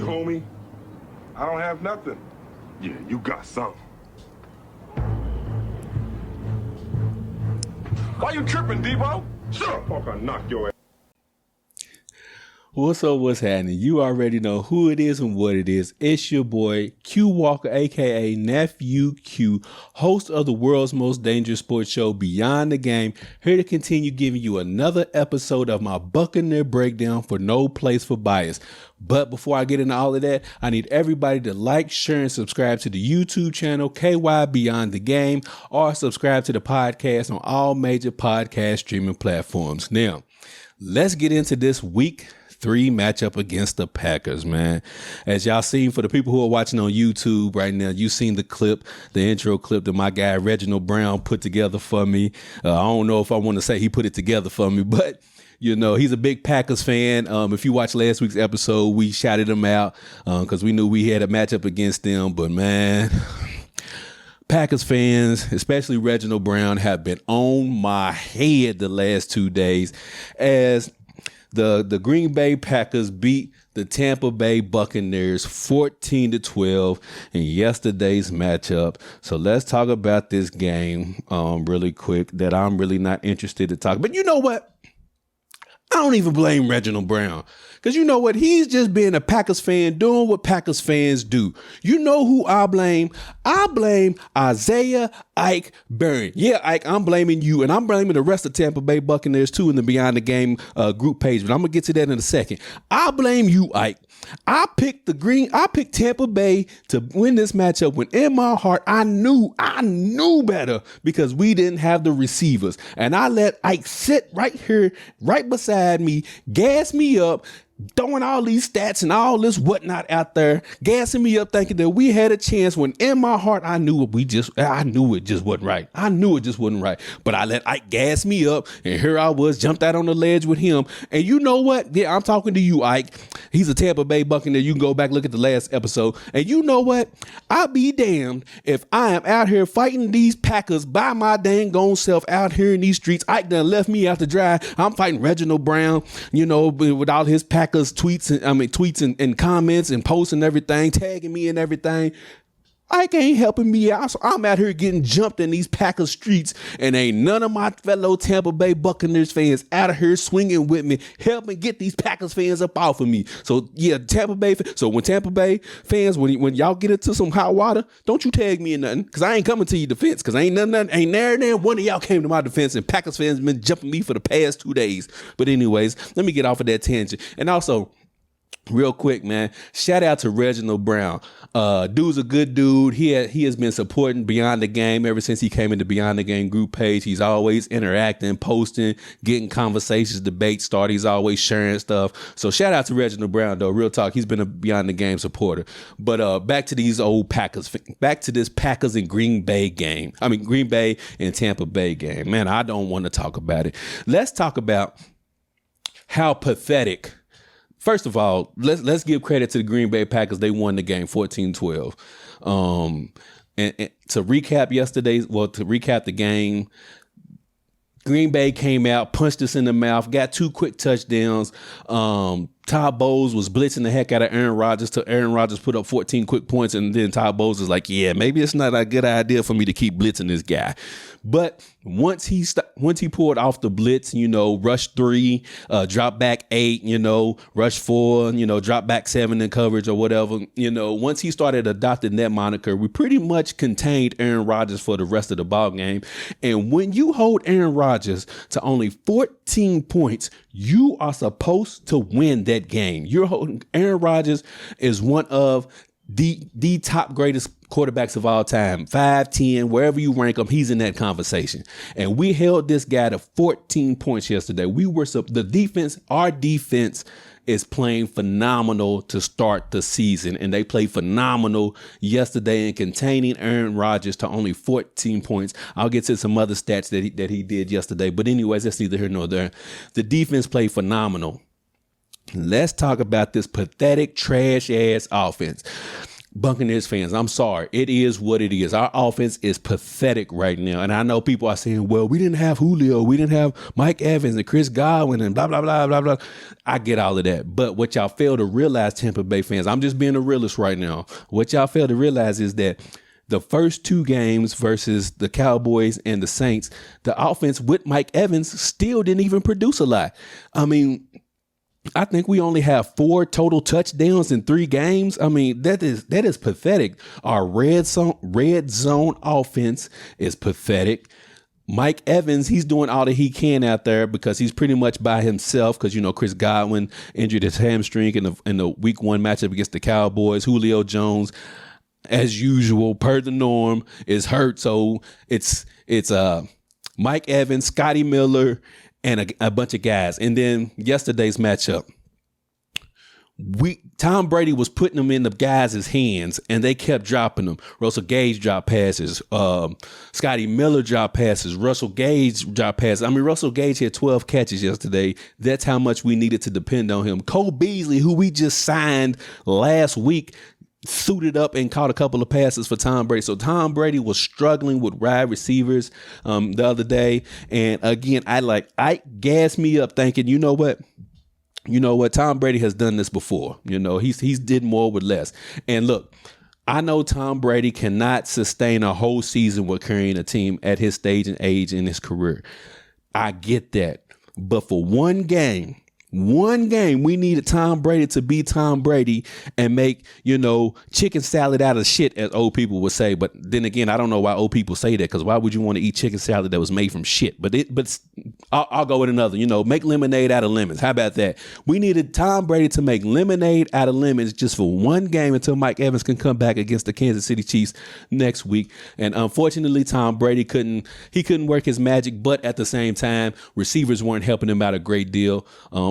Homie, I don't have nothing. Yeah, you got something. Why you tripping, Debo? Shut up, fuck, I knock your ass. What's up? What's happening? You already know who it is and what it is. It's your boy Q Walker, aka Nephew Q, host of the world's most dangerous sports show, Beyond the Game, here to continue giving you another episode of my Buccaneer breakdown for No Place for Bias. But before I get into all of that, I need everybody to like, share, and subscribe to the YouTube channel, KY Beyond the Game, or subscribe to the podcast on all major podcast streaming platforms. Now, let's get into this week 3 matchup against the Packers, man. As y'all seen, for the people who are watching on YouTube right now, you've seen the clip, the intro clip that my guy Reginald Brown put together for me. I don't know if I want to say he put it together for me, but you know, he's a big Packers fan. If you watched last week's episode, we shouted him out because we knew we had a matchup against them. But man, Packers fans, especially Reginald Brown, have been on my head the last 2 days as the Green Bay Packers beat the Tampa Bay Buccaneers 14-12 in yesterday's matchup. So let's talk about this game really quick that I'm really not interested to talk. But you know what? I don't even blame Reginald Brown, because you know what? He's just being a Packers fan doing what Packers fans do. You know who I blame? I blame Isaiah Ike Byrne. Yeah, Ike, I'm blaming you, and I'm blaming the rest of Tampa Bay Buccaneers too in the Beyond the Game group page, but I'm going to get to that in a second. I blame you, Ike. I picked Tampa Bay to win this matchup when in my heart I knew better, because we didn't have the receivers. And I let Ike sit right here, right beside me, gas me up, throwing all these stats and all this whatnot out there, gassing me up, thinking that we had a chance when in my heart I knew it just wasn't right. I knew it just wasn't right. But I let Ike gas me up, and here I was, jumped out on the ledge with him. And you know what? Yeah, I'm talking to you, Ike. He's a Tampa Bay Buccaneer. You can go back, look at the last episode. And you know what? I'll be damned if I am out here fighting these Packers by my dang gone self out here in these streets. Ike done left me out to dry. I'm fighting Reginald Brown, you know, with all his Packers tweets and comments and posts and everything, tagging me and everything. Ike ain't helping me out. So I'm out here getting jumped in these Packers streets, and ain't none of my fellow Tampa Bay Buccaneers fans out of here swinging with me, helping get these Packers fans up off of me. So yeah, Tampa Bay. So when Tampa Bay fans, when y'all get into some hot water, don't you tag me in nothing, because I ain't coming to your defense, because ain't there one of y'all came to my defense, and Packers fans been jumping me for the past 2 days. But anyways, let me get off of that tangent. And also, real quick, man, shout out to Reginald Brown. Dude's a good dude. He has been supporting Beyond the Game ever since he came into Beyond the Game group page. He's always interacting, posting, getting conversations, debates started. He's always sharing stuff. So shout out to Reginald Brown, though. Real talk, he's been a Beyond the Game supporter. But back to these old Packers, back to this Packers and Green Bay game. I mean, Green Bay and Tampa Bay game. Man, I don't want to talk about it. Let's talk about how pathetic. First of all, let's give credit to the Green Bay Packers. They won the game 14-12. And to recap the game, Green Bay came out, punched us in the mouth, got 2 quick touchdowns. Todd Bowles was blitzing the heck out of Aaron Rodgers till Aaron Rodgers put up 14 quick points, and then Todd Bowles was like, yeah, maybe it's not a good idea for me to keep blitzing this guy. But once he pulled off the blitz, you know, rush 3, drop back 8, you know, rush 4, you know, drop back 7 in coverage or whatever, you know, once he started adopting that moniker, we pretty much contained Aaron Rodgers for the rest of the ball game. And when you hold Aaron Rodgers to only 14 points, you are supposed to win that game. You're holding Aaron Rodgers is one of the top greatest quarterbacks of all time, 5'10", wherever you rank him, he's in that conversation. And we held this guy to 14 points yesterday. Our defense is playing phenomenal to start the season, and they played phenomenal yesterday in containing Aaron Rodgers to only 14 points. I'll get to some other stats that he did yesterday, but anyways, that's neither here nor there. The defense played phenomenal. Let's talk about this pathetic, trash-ass offense. Buccaneers fans, I'm sorry. It is what it is. Our offense is pathetic right now. And I know people are saying, well, we didn't have Julio. We didn't have Mike Evans and Chris Godwin and blah, blah, blah, blah, blah. I get all of that. But what y'all fail to realize, Tampa Bay fans, I'm just being a realist right now. What y'all fail to realize is that the first two games versus the Cowboys and the Saints, the offense with Mike Evans still didn't even produce a lot. I mean, I think we only have 4 total touchdowns in 3 games. I mean, that is pathetic. Our red zone offense is pathetic. Mike Evans, he's doing all that he can out there because he's pretty much by himself because, Chris Godwin injured his hamstring in the week 1 matchup against the Cowboys. Julio Jones, as usual, per the norm, is hurt. So it's Mike Evans, Scotty Miller, and a bunch of guys. And then yesterday's matchup, Tom Brady was putting them in the guys' hands, and they kept dropping them. Russell Gage dropped passes. Scotty Miller dropped passes. Russell Gage dropped passes. I mean, Russell Gage had 12 catches yesterday. That's how much we needed to depend on him. Cole Beasley, who we just signed last week, suited up and caught a couple of passes for Tom Brady. So Tom Brady was struggling with wide receivers the other day. And again, I gassed me up thinking, you know what, Tom Brady has done this before. He's did more with less. And look, I know Tom Brady cannot sustain a whole season with carrying a team at his stage and age in his career. I get that. But for one game, we needed Tom Brady to be Tom Brady and make, chicken salad out of shit, as old people would say. But then again, I don't know why old people say that, because why would you want to eat chicken salad that was made from shit? But I'll go with another, make lemonade out of lemons. How about that? We needed Tom Brady to make lemonade out of lemons just for one game until Mike Evans can come back against the Kansas City Chiefs next week. And unfortunately, Tom Brady couldn't work his magic, but at the same time, receivers weren't helping him out a great deal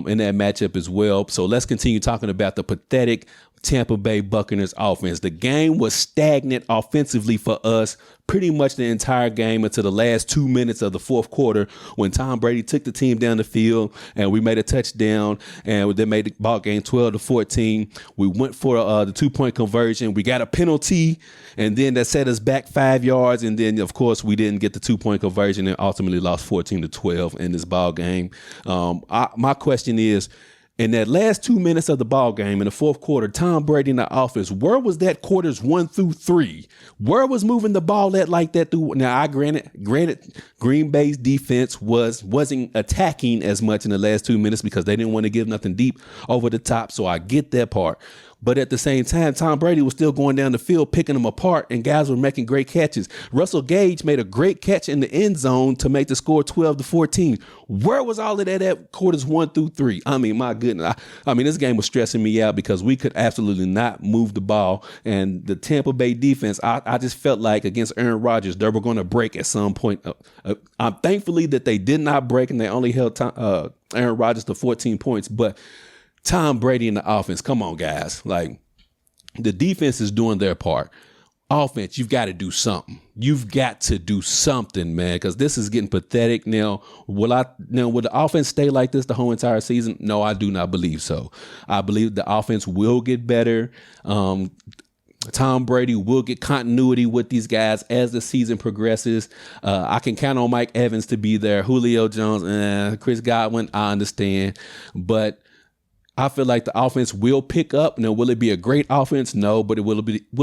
in that matchup as well. So let's continue talking about the pathetic Tampa Bay Buccaneers offense. The game was stagnant offensively for us pretty much the entire game until the last 2 minutes of the fourth quarter, when Tom Brady took the team down the field and we made a touchdown and they made the ball game 12-14. We went for the 2-point conversion. We got a penalty, and then that set us back 5 yards. And then, of course, we didn't get the 2-point conversion and ultimately lost 14-12 in this ball game. My question is, in that last 2 minutes of the ball game in the fourth quarter, Tom Brady in the offense, where was that quarters 1 through 3? Where was moving the ball at like that through? Now, I granted Green Bay's defense wasn't attacking as much in the last 2 minutes because they didn't want to give nothing deep over the top. So I get that part. But at the same time, Tom Brady was still going down the field, picking them apart, and guys were making great catches. Russell Gage made a great catch in the end zone to make the score 12-14. Where was all of that at quarters 1 through 3? I mean, my goodness. I mean, this game was stressing me out because we could absolutely not move the ball. And the Tampa Bay defense, I just felt like against Aaron Rodgers, they were going to break at some point. I'm thankfully that they did not break, and they only held Aaron Rodgers to 14 points. But Tom Brady in the offense, come on, guys. Like, the defense is doing their part. Offense, you've got to do something. You've got to do something, man, because this is getting pathetic. Now, will the offense stay like this the whole entire season? No, I do not believe so. I believe the offense will get better. Tom Brady will get continuity with these guys as the season progresses. I can count on Mike Evans to be there. Julio Jones, Chris Godwin, I understand. But I feel like the offense will pick up. Now, will it be a great offense? No, but will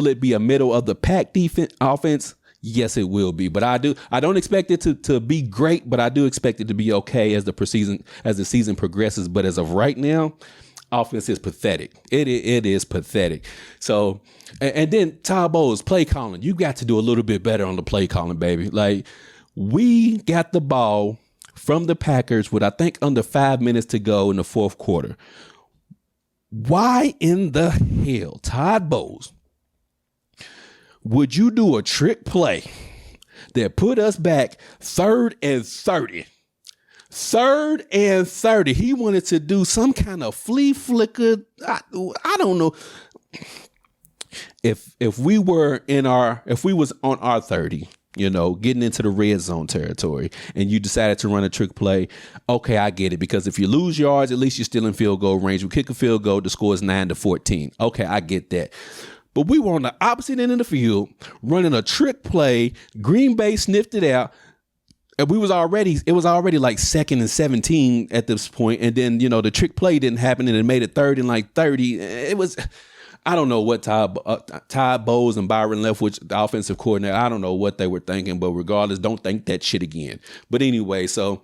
it be a middle of the pack offense? Yes, it will be. But I don't expect it to be great, but I do expect it to be okay as the season progresses. But as of right now, offense is pathetic. It is pathetic. So, and then Todd Bowles, play calling. You got to do a little bit better on the play calling, baby. Like, we got the ball from the Packers with, I think, under 5 minutes to go in the fourth quarter. Why in the hell, Todd Bowles, would you do a trick play that put us back 3rd and 30? 3rd and 30. He wanted to do some kind of flea flicker. I don't know. If we was on our 30, getting into the red zone territory, and you decided to run a trick play, okay, I get it. Because if you lose yards, at least you're still in field goal range. We kick a field goal, the score is 9-14. Okay, I get that. But we were on the opposite end of the field running a trick play. Green Bay sniffed it out. And it was already like 2nd and 17 at this point. And then, the trick play didn't happen and it made it 3rd and like 30. It was, I don't know what Todd Bowles and Byron Leftwich, the offensive coordinator, I don't know what they were thinking, but regardless, don't think that shit again. But anyway, so,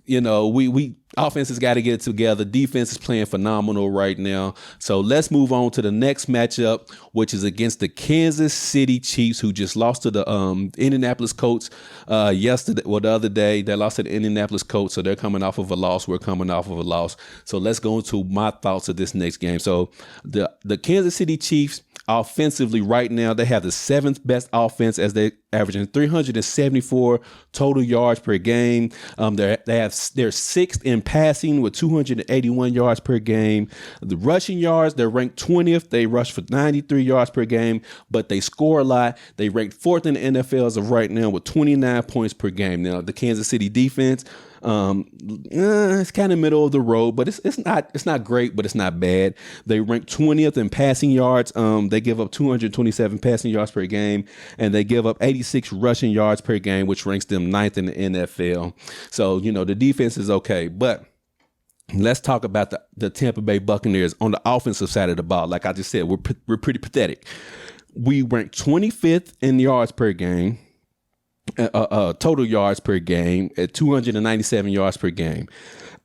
we offense has got to get it together. Defense is playing phenomenal right now. So let's move on to the next matchup, which is against the Kansas City Chiefs, who just lost to the Indianapolis Colts the other day. They lost to the Indianapolis Colts, so they're coming off of a loss. We're coming off of a loss. So let's go into my thoughts of this next game. So the Kansas City Chiefs, offensively right now, they have the 7th best offense as they averaging 374 total yards per game. They're 6th in passing with 281 yards per game. The rushing yards, they're ranked 20th. They rush for 93 yards per game, but they score a lot. They ranked 4th in the NFL as of right now with 29 points per game. Now, the Kansas City defense, it's kind of middle of the road, but it's not great, but it's not bad. They rank 20th in passing yards. They give up 227 passing yards per game, and they give up 86 rushing yards per game, which ranks them 9th in the NFL. So, the defense is okay, but let's talk about the Tampa Bay Buccaneers on the offensive side of the ball. Like I just said, we're pretty pathetic. We rank 25th in yards per game. Total yards per game at 297 yards per game.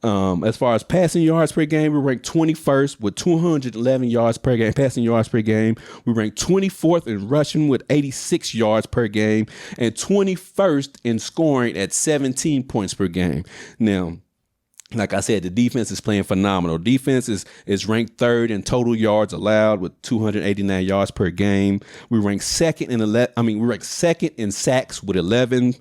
As far as passing yards per game, we rank 21st with 211 yards per game, passing yards per game. We rank 24th in rushing with 86 yards per game and 21st in scoring at 17 points per game. Now, like I said, the defense is playing phenomenal. Defense is ranked 3rd in total yards allowed with 289 yards per game. We rank 2nd in sacks with 11.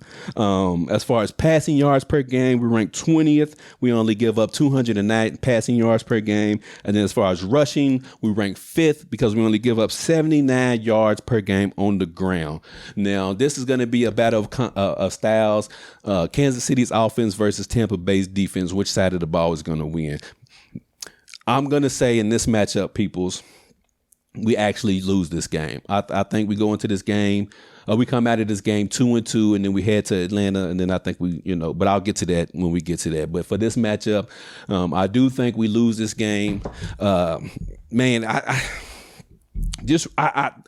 As far as passing yards per game, we rank 20th. We only give up 209 passing yards per game. And then as far as rushing, we rank 5th because we only give up 79 yards per game on the ground. Now, this is going to be a battle of styles. Kansas City's offense versus Tampa Bay's defense. Which side of the ball is going to win? I'm going to say in this matchup, peoples, we actually lose this game. I think we go into this game, we come out of this game 2-2, and then we head to Atlanta, and then I think but I'll get to that when we get to that. But for this matchup, I do think we lose this game. Man, I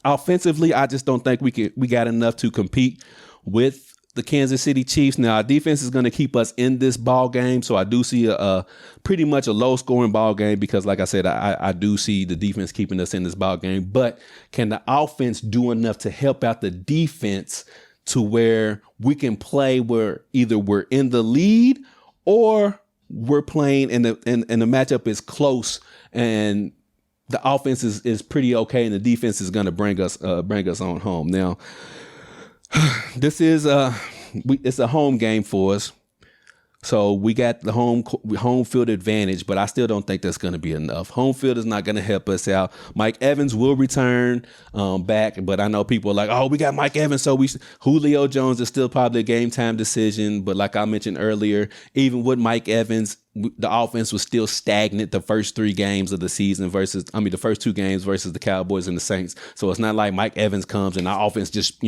offensively, I just don't think we got enough to compete with the Kansas City Chiefs. Now, our defense is going to keep us in this ball game, so I do see a pretty much a low-scoring ball game because, like I said, I do see the defense keeping us in this ball game. But can the offense do enough to help out the defense to where we can play where either we're in the lead or we're playing and the matchup is close and the offense is pretty okay and the defense is going to bring us on home. Now, this is it's a home game for us, so we got the home field advantage. But I still don't think that's going to be enough. Home field is not going to help us out. Mike Evans will return back, but I know people are like, "Oh, we got Mike Evans, so Julio Jones is still probably a game time decision." But like I mentioned earlier, even with Mike Evans, the offense was still stagnant the first 3 games of the season the first 2 games versus the Cowboys and the Saints. So it's not like Mike Evans comes and our offense just,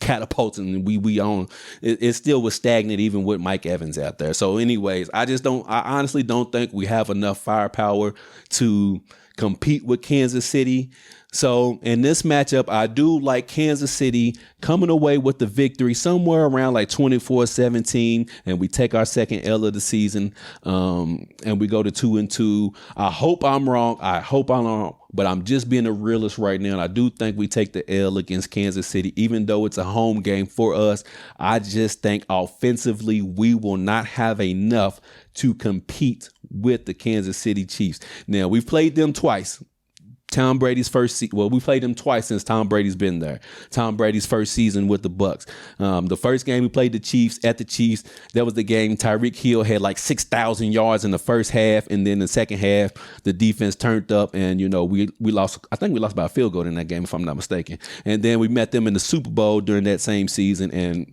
catapults and we own. It still was stagnant even with Mike Evans out there. So anyways, I honestly don't think we have enough firepower to compete with Kansas City. So in this matchup, I do like Kansas City coming away with the victory somewhere around like 24-17, and we take our second L of the season, and we go to 2-2. I hope I'm wrong. But I'm just being a realist right now, and I do think we take the L against Kansas City, even though it's a home game for us. I just think offensively we will not have enough to compete with the Kansas City Chiefs. Now, we've played them twice. Tom Brady's we played him twice since Tom Brady's been there. Tom Brady's first season with the Bucs. The first game we played the Chiefs, that was the game Tyreek Hill had like 6,000 yards in the first half, and then the second half the defense turned up, and we lost. I think we lost by a field goal in that game, if I'm not mistaken. And then we met them in the Super Bowl during that same season, and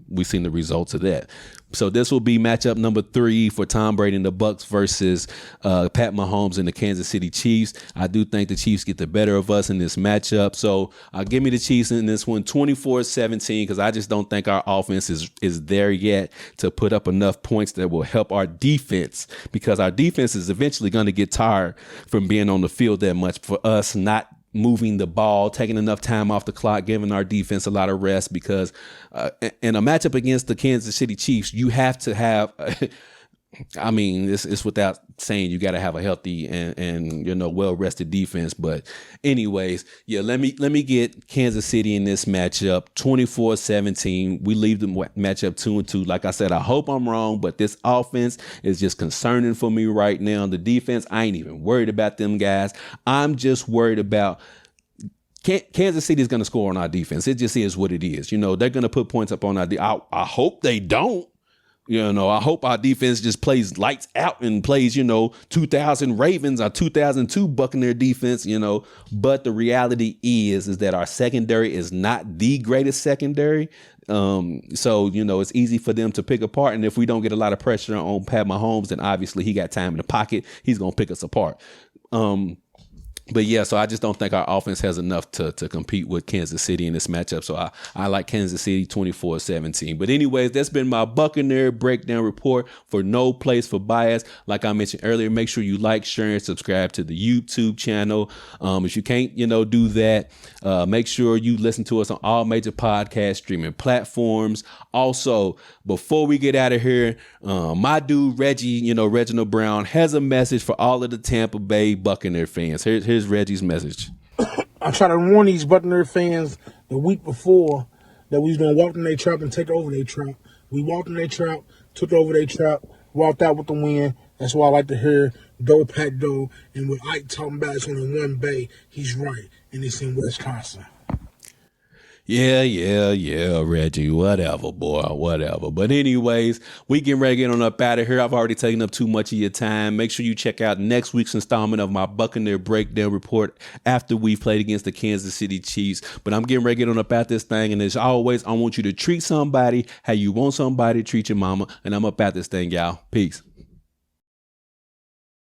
we've seen the results of that. So this will be matchup number 3 for Tom Brady and the Bucks versus Pat Mahomes and the Kansas City Chiefs. I do think the Chiefs get the better of us in this matchup. So give me the Chiefs in this one 24-17 because I just don't think our offense is there yet to put up enough points that will help our defense, because our defense is eventually going to get tired from being on the field that much, for us not moving the ball, taking enough time off the clock, giving our defense a lot of rest, because in a matchup against the Kansas City Chiefs, you have to have I mean, it's without saying you got to have a healthy and well-rested defense. But anyways, yeah, let me get Kansas City in this matchup 24-17. We leave the matchup 2-2. Like I said, I hope I'm wrong, but this offense is just concerning for me right now. The defense, I ain't even worried about them guys. I'm just worried about Kansas City is going to score on our defense. It just is what it is. They're going to put points up on our I hope they don't. I hope our defense just plays lights out and plays, 2000 Ravens or 2002 Buccaneer defense, But the reality is that our secondary is not the greatest secondary. So, it's easy for them to pick apart. And if we don't get a lot of pressure on Pat Mahomes, then obviously he got time in the pocket. He's going to pick us apart. But yeah, so I just don't think our offense has enough to compete with Kansas City in this matchup. So I like Kansas City 24-17. But anyways, that's been my Buccaneer breakdown report for No Place for Bias. Like I mentioned earlier, make sure you like, share, and subscribe to the YouTube channel. If you can't, do that, make sure you listen to us on all major podcast streaming platforms. Also, before we get out of here, my dude Reggie, Reginald Brown, has a message for all of the Tampa Bay Buccaneer fans. Here's Reggie's message. I try to warn these Buccaneer fans the week before that we was going to walk in their trap and take over their trap. We walked in their trap, took over their trap, walked out with the win. That's why I like to hear Doe Pat Doe. And with Ike talking about it's only one bay, he's right. And it's in Wisconsin. Yeah, Reggie, whatever, boy, whatever. But anyways, we getting ready to get on up out of here. I've already taken up too much of your time. Make sure you check out next week's installment of my Buccaneer breakdown report after we've played against the Kansas City Chiefs. But I'm getting ready to get on up out this thing. And as always, I want you to treat somebody how you want somebody to treat your mama. And I'm up out this thing, y'all. Peace.